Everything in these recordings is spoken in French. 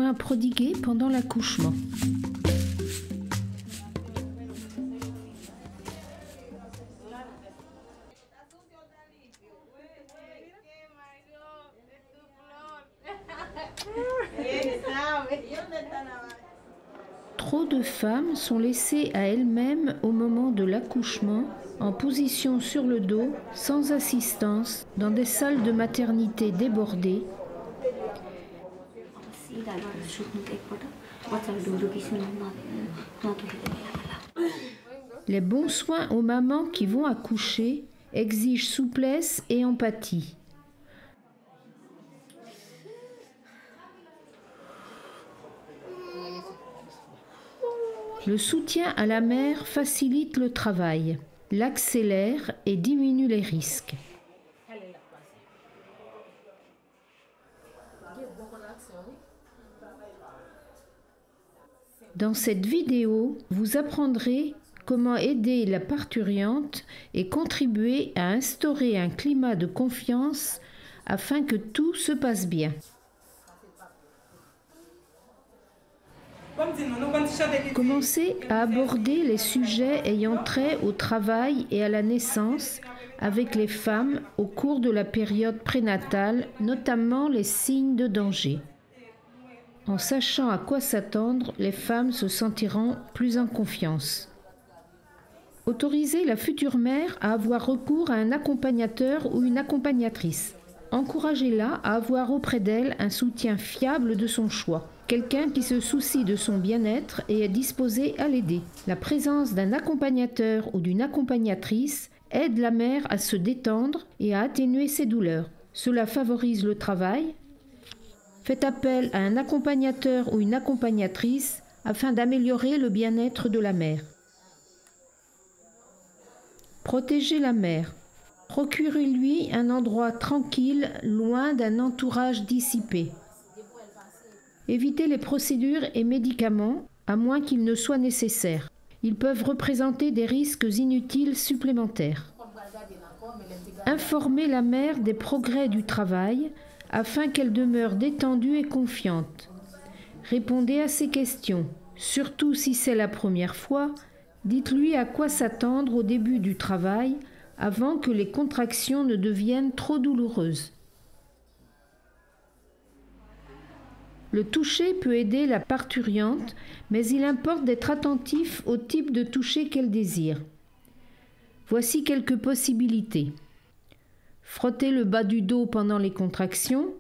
soins prodigués pendant l'accouchement. Trop de femmes sont laissées à elles-mêmes au moment de l'accouchement, en position sur le dos, sans assistance, dans des salles de maternité débordées. Les bons soins aux mamans qui vont accoucher exigent souplesse et empathie. Le soutien à la mère facilite le travail, l'accélère et diminue les risques. Dans cette vidéo, vous apprendrez comment aider la parturiente et contribuer à instaurer un climat de confiance afin que tout se passe bien. Commencez à aborder les sujets ayant trait au travail et à la naissance avec les femmes au cours de la période prénatale, notamment les signes de danger. En sachant à quoi s'attendre, les femmes se sentiront plus en confiance. Autorisez la future mère à avoir recours à un accompagnateur ou une accompagnatrice. Encouragez-la à avoir auprès d'elle un soutien fiable de son choix. Quelqu'un qui se soucie de son bien-être et est disposé à l'aider. La présence d'un accompagnateur ou d'une accompagnatrice aide la mère à se détendre et à atténuer ses douleurs. Cela favorise le travail. Faites appel à un accompagnateur ou une accompagnatrice afin d'améliorer le bien-être de la mère. Protégez la mère. Procurez-lui un endroit tranquille, loin d'un entourage dissipé. Évitez les procédures et médicaments, à moins qu'ils ne soient nécessaires. Ils peuvent représenter des risques inutiles supplémentaires. Informez la mère des progrès du travail, afin qu'elle demeure détendue et confiante. Répondez à ses questions. Surtout si c'est la première fois, dites-lui à quoi s'attendre au début du travail, avant que les contractions ne deviennent trop douloureuses. Le toucher peut aider la parturiente, mais il importe d'être attentif au type de toucher qu'elle désire. Voici quelques possibilités. Frottez le bas du dos pendant les contractions.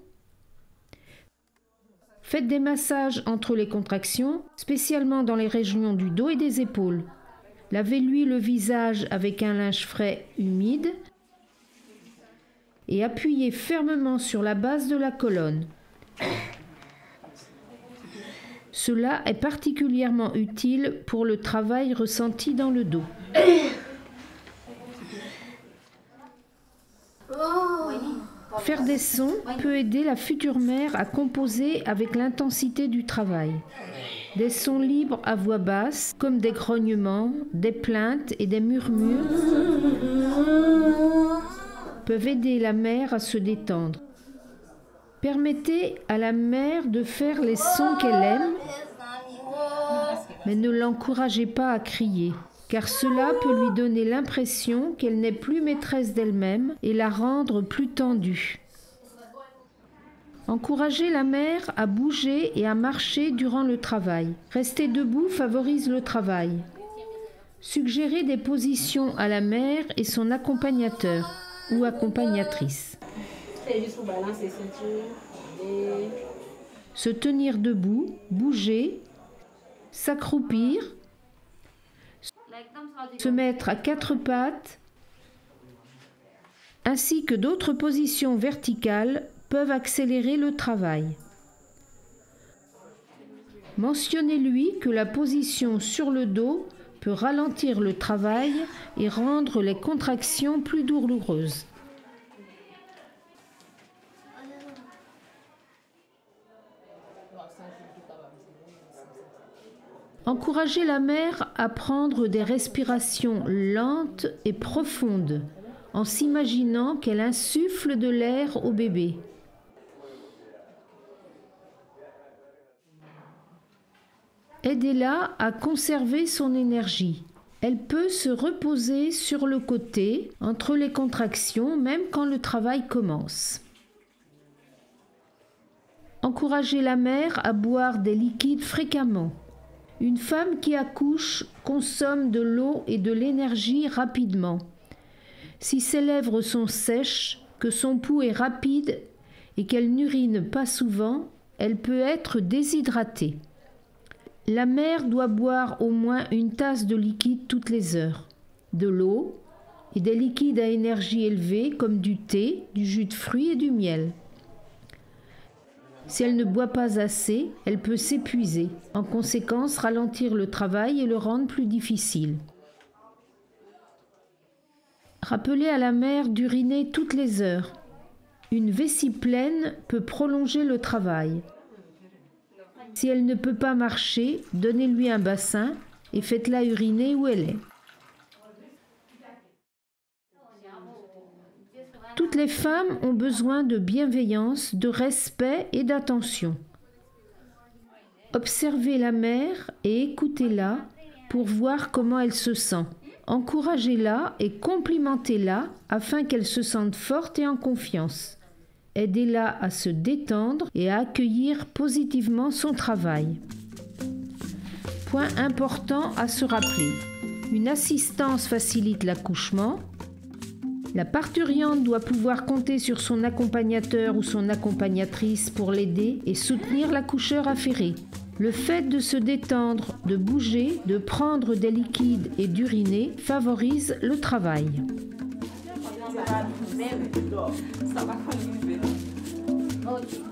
Faites des massages entre les contractions, spécialement dans les régions du dos et des épaules. Lavez-lui le visage avec un linge frais humide et appuyez fermement sur la base de la colonne. Cela est particulièrement utile pour le travail ressenti dans le dos. Faire des sons peut aider la future mère à composer avec l'intensité du travail. Des sons libres à voix basse, comme des grognements, des plaintes et des murmures, peuvent aider la mère à se détendre. Permettez à la mère de faire les sons qu'elle aime, mais ne l'encouragez pas à crier, car cela peut lui donner l'impression qu'elle n'est plus maîtresse d'elle-même et la rendre plus tendue. Encouragez la mère à bouger et à marcher durant le travail. Rester debout favorise le travail. Suggérez des positions à la mère et son accompagnateur ou accompagnatrice. Se tenir debout, bouger, s'accroupir, se mettre à quatre pattes, ainsi que d'autres positions verticales peuvent accélérer le travail. Mentionnez-lui que la position sur le dos peut ralentir le travail et rendre les contractions plus douloureuses. Encouragez la mère à prendre des respirations lentes et profondes, en s'imaginant qu'elle insuffle de l'air au bébé. Aidez-la à conserver son énergie. Elle peut se reposer sur le côté entre les contractions, même quand le travail commence. Encouragez la mère à boire des liquides fréquemment. Une femme qui accouche consomme de l'eau et de l'énergie rapidement. Si ses lèvres sont sèches, que son pouls est rapide et qu'elle n'urine pas souvent, elle peut être déshydratée. La mère doit boire au moins une tasse de liquide toutes les heures, de l'eau et des liquides à énergie élevée comme du thé, du jus de fruits et du miel. Si elle ne boit pas assez, elle peut s'épuiser, en conséquence ralentir le travail et le rendre plus difficile. Rappelez à la mère d'uriner toutes les heures. Une vessie pleine peut prolonger le travail. Si elle ne peut pas marcher, donnez-lui un bassin et faites-la uriner où elle est. Toutes les femmes ont besoin de bienveillance, de respect et d'attention. Observez la mère et écoutez-la pour voir comment elle se sent. Encouragez-la et complimentez-la afin qu'elle se sente forte et en confiance. Aidez-la à se détendre et à accueillir positivement son travail. Point important à se rappeler. Une assistance facilite l'accouchement. La parturiente doit pouvoir compter sur son accompagnateur ou son accompagnatrice pour l'aider et soutenir l'accoucheur affairé. Le fait de se détendre, de bouger, de prendre des liquides et d'uriner favorise le travail. Ok.